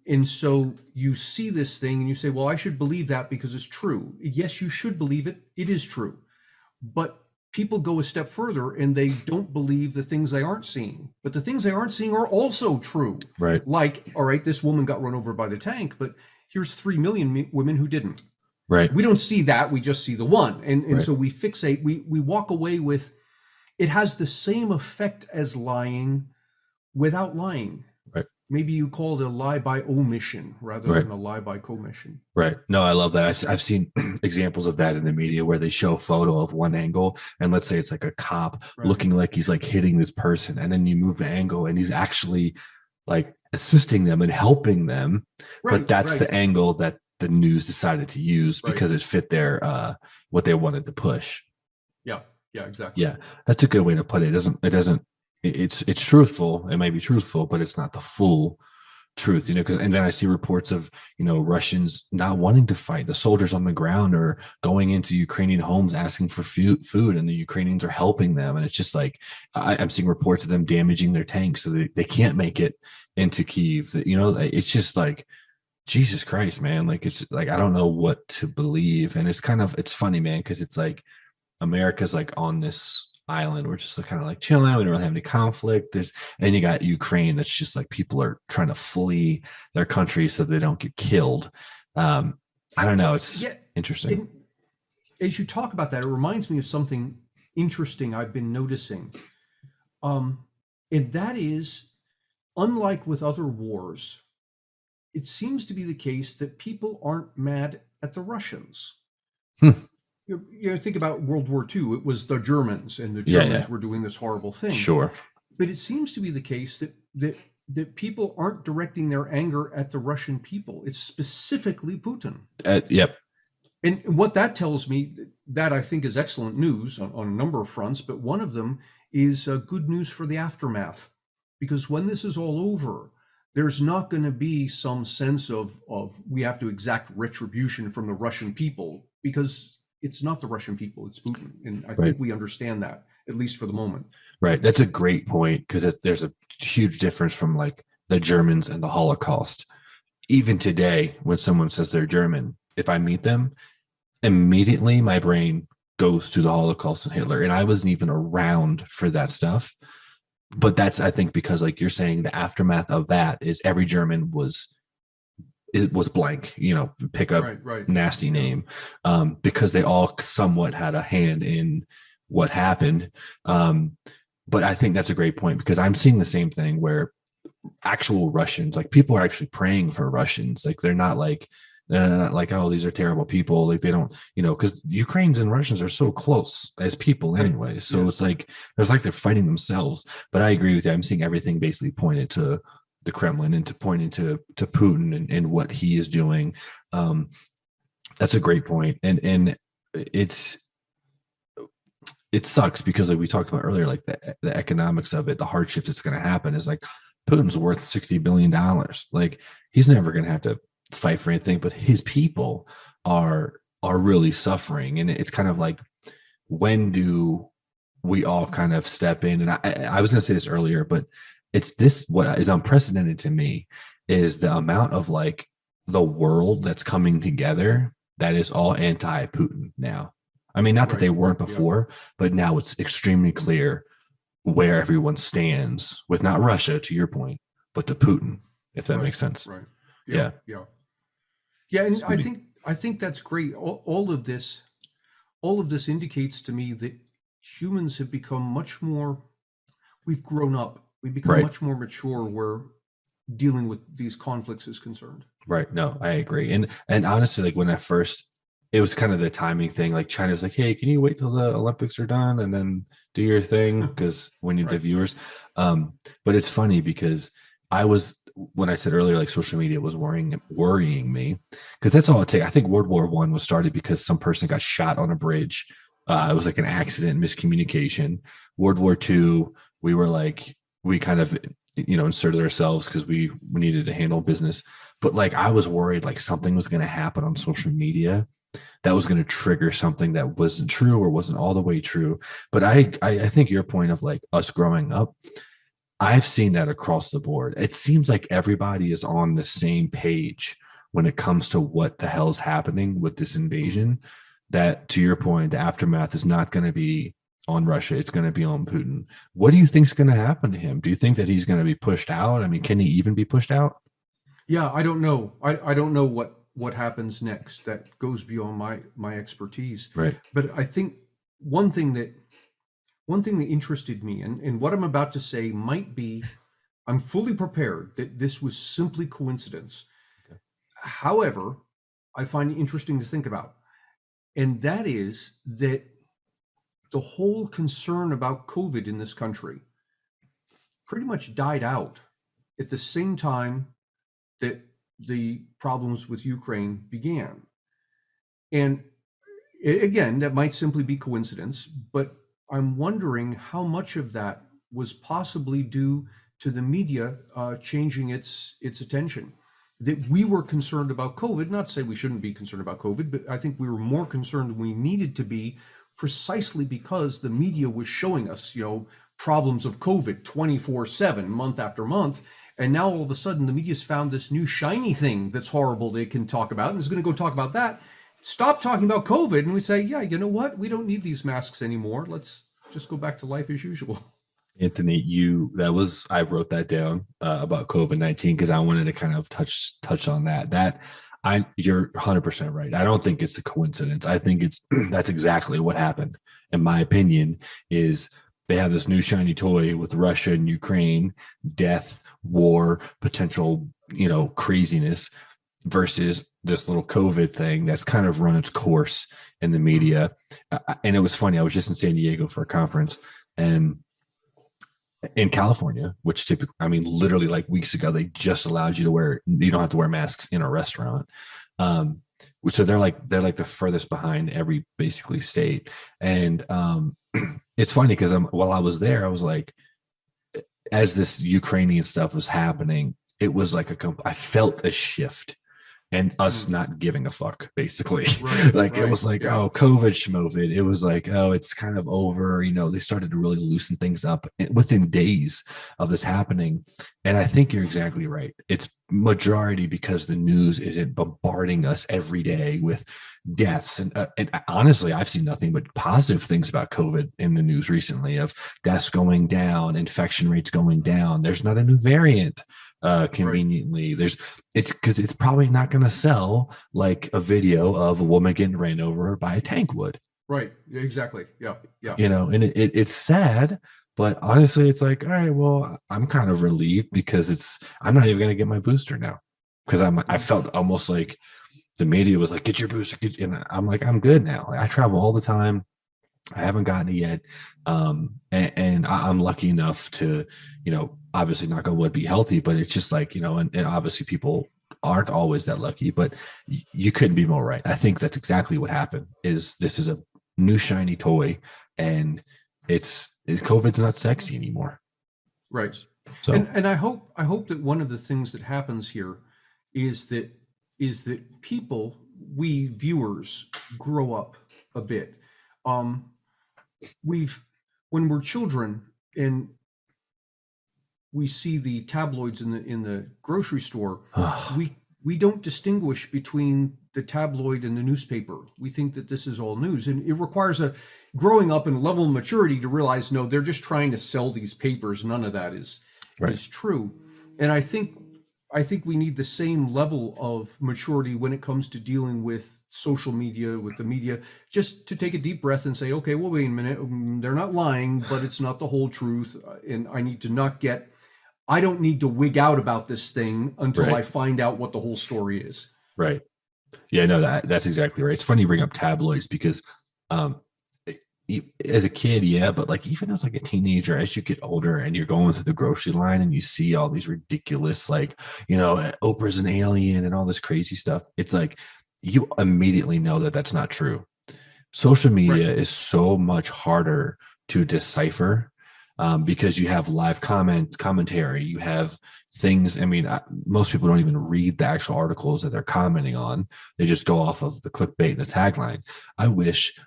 And so you see this thing and you say, well, I should believe that because it's true. Yes, you should believe it. It is true. But people go a step further and they don't believe the things they aren't seeing. But the things they aren't seeing are also true. Right. Like, all right, this woman got run over by the tank, but here's 3 million women who didn't. Right. We don't see that. We just see the one. And so we fixate, we walk away with, it has the same effect as lying without lying. Right. Maybe you call it a lie by omission rather Right. than a lie by commission. Right. No, I love that. I've seen examples of that in the media where they show a photo of one angle, and let's say it's like a cop Right. looking like he's like hitting this person, and then you move the angle and he's actually like assisting them and helping them. But Right. that's Right. the angle that the news decided to use Right. because it fit their what they wanted to push. Yeah. Yeah. Exactly. Yeah, that's a good way to put it. It's truthful. It may be truthful, but it's not the full truth, because and then I see reports of Russians not wanting to fight. The soldiers on the ground are going into Ukrainian homes asking for food, and the Ukrainians are helping them. And it's just like I'm seeing reports of them damaging their tanks so they can't make it into Kyiv. It's just like Jesus Christ, man. Like it's like I don't know what to believe, and it's funny, man, because it's like America's like on this island. We're just kind of like chilling. We don't really have any conflict. And you got Ukraine. That's just like people are trying to flee their country so they don't get killed. I don't know. It's interesting. As you talk about that, it reminds me of something interesting I've been noticing. And that is, unlike with other wars, it seems to be the case that people aren't mad at the Russians. Think about World War II. It was the Germans, and the Germans were doing this horrible thing. Sure. But it seems to be the case that people aren't directing their anger at the Russian people. It's specifically Putin. Yep. And what that tells me, that I think is excellent news on a number of fronts, but one of them is good news for the aftermath. Because when this is all over, there's not going to be some sense of we have to exact retribution from the Russian people, because it's not the Russian people, it's Putin. And I think we understand that, at least for the moment. Right. That's a great point, because there's a huge difference from like the Germans and the Holocaust. Even today, when someone says they're German, if I meet them, immediately my brain goes to the Holocaust and Hitler. And I wasn't even around for that stuff. But that's, I think, because like you're saying, the aftermath of that is every German was blank, pick up nasty name, because they all somewhat had a hand in what happened. But I think that's a great point, because I'm seeing the same thing where actual Russians, like people are actually praying for Russians. Like they're not like, oh, these are terrible people. Like they don't, because Ukrainians and Russians are so close as people anyway. So it's like, they're fighting themselves. But I agree with you. I'm seeing everything basically pointed to the Kremlin and pointing to Putin and what he is doing. That's a great point. And it sucks because like we talked about earlier, like the economics of it, the hardships that's going to happen is like Putin's worth $60 billion. Like he's never going to have to fight for anything, but his people are really suffering. And it's kind of like, when do we all kind of step in? And I was going to say this earlier, but it's this, what is unprecedented to me is the amount of like the world that's coming together that is all anti-Putin now. I mean, not that they weren't before, but now it's extremely clear where everyone stands with not Russia, to your point, but to Putin, if that makes sense. Right. Yeah. And I think that's great. All of this indicates to me that humans have become much more, we've grown up. We've become much more mature where dealing with these conflicts is concerned. Right. No, I agree. And honestly, like when it was kind of the timing thing. Like China's like, hey, can you wait till the Olympics are done and then do your thing? Because we need the viewers. But it's funny because when I said earlier, like social media was worrying me, because that's all it takes. I think World War I was started because some person got shot on a bridge. It was like an accident, miscommunication. World War II, we kind of, inserted ourselves because we needed to handle business. But like, I was worried like something was going to happen on social media that was going to trigger something that wasn't true or wasn't all the way true. But I think your point of like us growing up, I've seen that across the board. It seems like everybody is on the same page when it comes to what the hell's happening with this invasion. That, to your point, the aftermath is not going to be on Russia. It's going to be on Putin. What do you think is going to happen to him? Do you think that he's going to be pushed out? I mean, can he even be pushed out? Yeah, I don't know. I don't know what happens next. That goes beyond my expertise. Right. But I think one thing that interested me, and what I'm about to say might be I'm fully prepared that this was simply coincidence. Okay. However, I find it interesting to think about, and that is that the whole concern about COVID in this country pretty much died out at the same time that the problems with Ukraine began. And again, that might simply be coincidence, but I'm wondering how much of that was possibly due to the media changing its attention. That we were concerned about COVID, not to say we shouldn't be concerned about COVID, but I think we were more concerned than we needed to be, precisely because the media was showing us, problems of COVID 24/7, month after month. And now all of a sudden the media's found this new shiny thing that's horrible they can talk about and is going to go talk about that. Stop talking about COVID. And we say, yeah, you know what? We don't need these masks anymore. Let's just go back to life as usual. Anthony, I wrote that down about COVID-19 because I wanted to kind of touch on that. You're 100% right. I don't think it's a coincidence. I think that's exactly what happened. In my opinion, is they have this new shiny toy with Russia and Ukraine, death, war, potential, craziness, versus this little COVID thing that's kind of run its course in the media. And it was funny. I was just in San Diego for a conference, and in California, which typically, literally like weeks ago, they just allowed you don't have to wear masks in a restaurant. So they're like the furthest behind every basically state. And it's funny because while I was there, I was like, as this Ukrainian stuff was happening, it was like I felt a shift and us not giving a fuck, basically. Right, it was like, yeah. Oh, COVID schmovid. It was like, oh, it's kind of over. They started to really loosen things up within days of this happening. And I think you're exactly right. It's majority because the news isn't bombarding us every day with deaths. And honestly, I've seen nothing but positive things about COVID in the news recently, of deaths going down, infection rates going down. There's not a new variant. Conveniently, right. It's because it's probably not going to sell like a video of a woman getting ran over by a tank would. Right. Exactly. Yeah. And it's sad, but honestly, it's like, all right, well, I'm kind of relieved because I'm not even going to get my booster now, because I felt almost like the media was like, get your booster, and I'm like, I'm good now. I travel all the time. I haven't gotten it yet. And I'm lucky enough to, obviously knock on wood, be healthy, but it's just like, and obviously people aren't always that lucky, but you couldn't be more right. I think that's exactly what happened. This is a new shiny toy, and COVID's not sexy anymore. Right. So, and I hope that one of the things that happens here is that people, we viewers, grow up a bit. When we're children and we see the tabloids in the grocery store, we don't distinguish between the tabloid and the newspaper. We think that this is all news, and it requires a growing up and a level of maturity to realize, no, they're just trying to sell these papers. None of that is true. And I think we need the same level of maturity when it comes to dealing with social media, with the media, just to take a deep breath and say, okay, well, wait a minute. They're not lying, but it's not the whole truth. And I don't need to wig out about this thing until I find out what the whole story is. Right. Yeah, no, that's exactly right. It's funny you bring up tabloids because as a kid, yeah, but like even as like a teenager, as you get older and you're going through the grocery line and you see all these ridiculous, like, Oprah's an alien and all this crazy stuff, it's like you immediately know that that's not true. Social media is so much harder to decipher because you have live commentary, you have things. Most people don't even read the actual articles that they're commenting on. They just go off of the clickbait and the tagline. I wish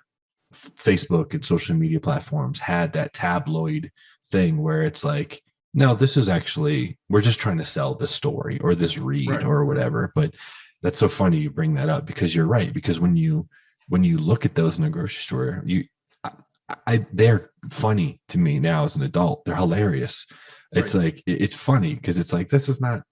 Facebook and social media platforms had that tabloid thing where it's like, no, this is actually, we're just trying to sell this story or this read or whatever. But that's so funny you bring that up, because you're right. Because when you look at those in a grocery store, they're funny to me now as an adult. They're hilarious. It's like, it's funny because it's like, this is not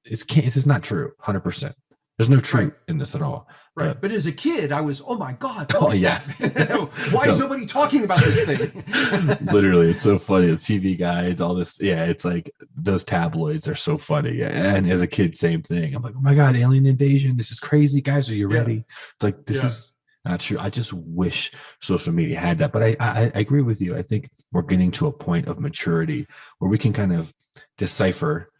true 100%. There's no Right. truth in this at all. Right. But as a kid, I was, oh my God, look Oh at yeah. that. Why is No, nobody talking about this thing? literally, it's so funny. The TV guides, all this. Yeah, it's like those tabloids are so funny. And as a kid, same thing. I'm like, oh my God, alien invasion. This is crazy. Guys, are you Yeah. ready? It's like, this Yeah. is not true. I just wish social media had that. But I agree with you. I think we're getting to a point of maturity where we can kind of decipher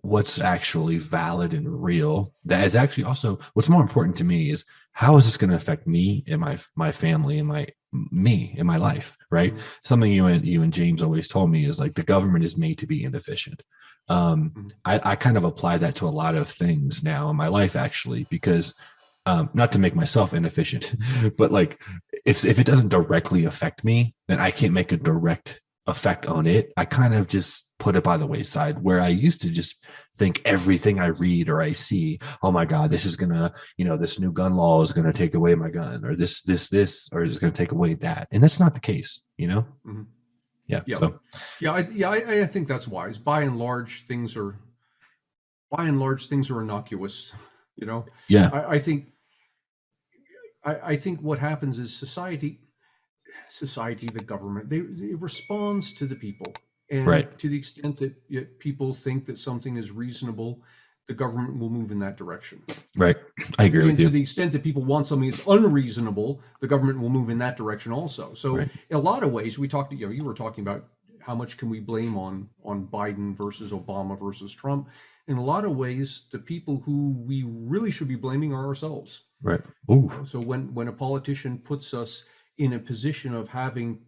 what's actually valid and real. That is actually also what's more important to me is how is this going to affect me and my family and me in my life, right? Mm-hmm. Something you and James always told me is like the government is made to be inefficient. I kind of apply that to a lot of things now in my life, actually, because not to make myself inefficient, but like if it doesn't directly affect me, then I can't make a direct effect on it. I kind of just put it by the wayside, where I used to just think everything I read or I see, oh my God, this is gonna, this new gun law is gonna take away my gun, or this, or it's gonna take away that. And that's not the case, Mm-hmm. Yeah. Yeah. So I think that's wise. By and large, things are innocuous. yeah, I think what happens is society, the government, it responds to the people, and right. to the extent that people think that something is reasonable, the government will move in that direction. Right. I agree with And to you. the extent that people want something that's unreasonable, the government will move in that direction also. So Right. in a lot of ways, we talked, you were talking about how much can we blame on Biden versus Obama versus Trump. In a lot of ways, the people who we really should be blaming are ourselves. Right. Ooh. So when a politician puts us in a position of having,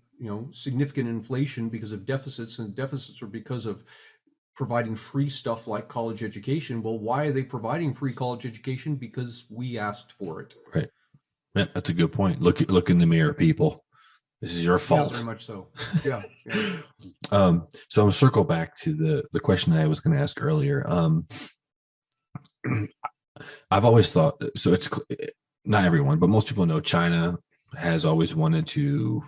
significant inflation because of deficits, and deficits are because of providing free stuff like college education. Well, why are they providing free college education? Because we asked for it. Right. Yeah, that's a good point. Look in the mirror, people. This is your Yeah, fault. very much so. Yeah. Yeah. So I'm gonna circle back to the question that I was going to ask earlier. I've always thought, so it's not everyone, but most people know China has always wanted to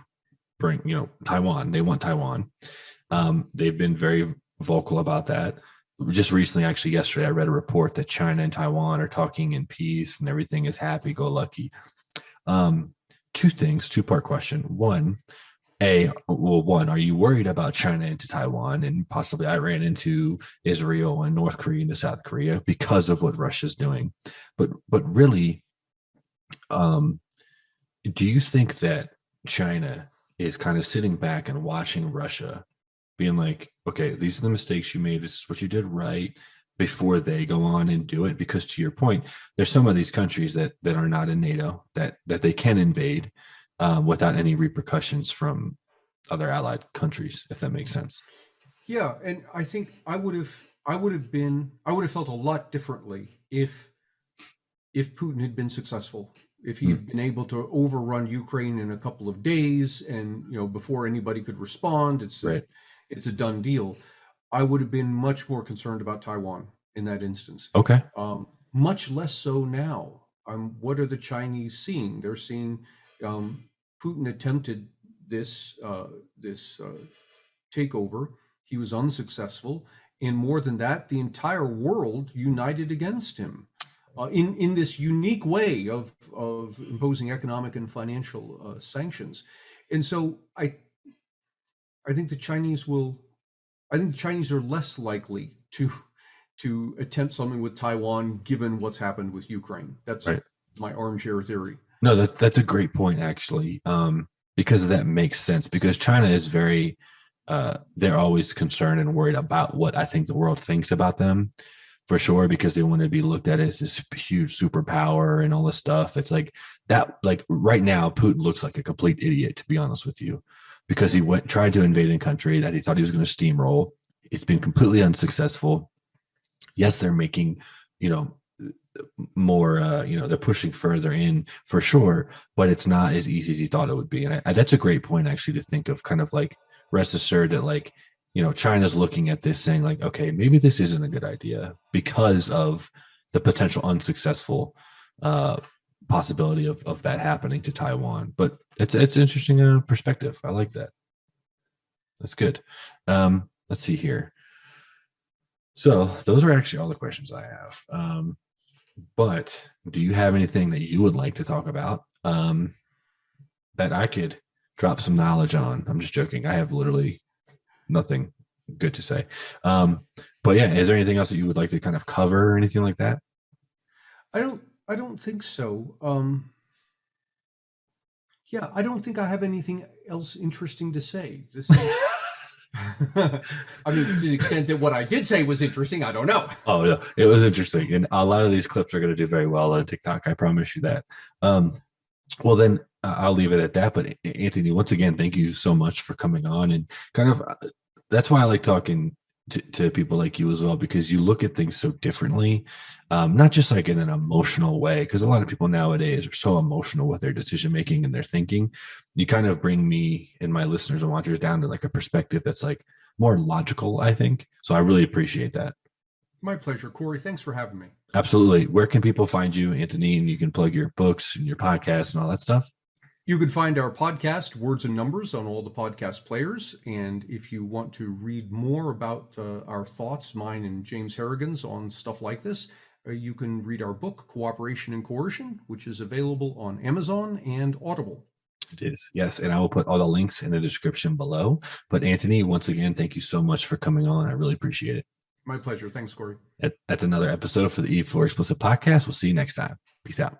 bring, Taiwan. They want Taiwan. They've been very vocal about that. Just recently, actually yesterday, I read a report that China and Taiwan are talking in peace and everything is happy go lucky. Two things, two-part question. One, are you worried about China into Taiwan and possibly Iran into Israel and North Korea into South Korea because of what Russia's doing? But really, do you think that China is kind of sitting back and watching Russia, being like, okay, these are the mistakes you made. This is what you did right, before they go on and do it? Because to your point, there's some of these countries that are not in NATO that they can invade without any repercussions from other allied countries, if that makes sense. Yeah, and I think I would have felt a lot differently if Putin had been successful, if he had been able to overrun Ukraine in a couple of days, and before anybody could respond, it's a done deal. I would have been much more concerned about Taiwan in that instance. Okay. Much less so now. What are the Chinese seeing? They're seeing Putin attempted this takeover. He was unsuccessful, and more than that, the entire world united against him in this unique way of imposing economic and financial sanctions. And so I think the Chinese are less likely to attempt something with Taiwan, given what's happened with Ukraine. That's right. My armchair theory. No, that's a great point, actually, because that makes sense. Because China is very, they're always concerned and worried about what I think the world thinks about them, for sure, because they want to be looked at as this huge superpower and all this stuff. It's like that. Like right now, Putin looks like a complete idiot, to be honest with you, because he tried to invade a country that he thought he was going to steamroll. It's been completely unsuccessful. Yes, they're making, more, they're pushing further in for sure, but it's not as easy as he thought it would be. And that's a great point, actually, to think of, kind of like rest assured that, like, China's looking at this saying like, okay, maybe this isn't a good idea because of the potential unsuccessful possibility of that happening to Taiwan. But it's interesting perspective. I like that. That's good. Let's see here. So those are actually all the questions I have. But do you have anything that you would like to talk about that I could drop some knowledge on? I'm just joking. I have literally nothing good to say. But yeah, is there anything else that you would like to kind of cover or anything like that? I don't think so. Yeah, I don't think I have anything else interesting to say. This is I mean, to the extent that what I did say was interesting, I don't know. Oh yeah, it was interesting, and a lot of these clips are going to do very well on TikTok. I promise you that. Um, well, then I'll leave it at that. But Anthony, once again, thank you so much for coming on and kind of. That's why I like talking to people like you as well, because you look at things so differently, not just like in an emotional way. Because a lot of people nowadays are so emotional with their decision making and their thinking. You kind of bring me and my listeners and watchers down to like a perspective that's like more logical, I think. So I really appreciate that. My pleasure, Corey. Thanks for having me. Absolutely. Where can people find you, Anthony? And you can plug your books and your podcasts and all that stuff. You can find our podcast, Words and Numbers, on all the podcast players. And if you want to read more about our thoughts, mine and James Harrigan's, on stuff like this, you can read our book, Cooperation and Coercion, which is available on Amazon and Audible. It is. Yes. And I will put all the links in the description below. But Anthony, once again, thank you so much for coming on. I really appreciate it. My pleasure. Thanks, Corey. That's another episode for the E for Explicit podcast. We'll see you next time. Peace out.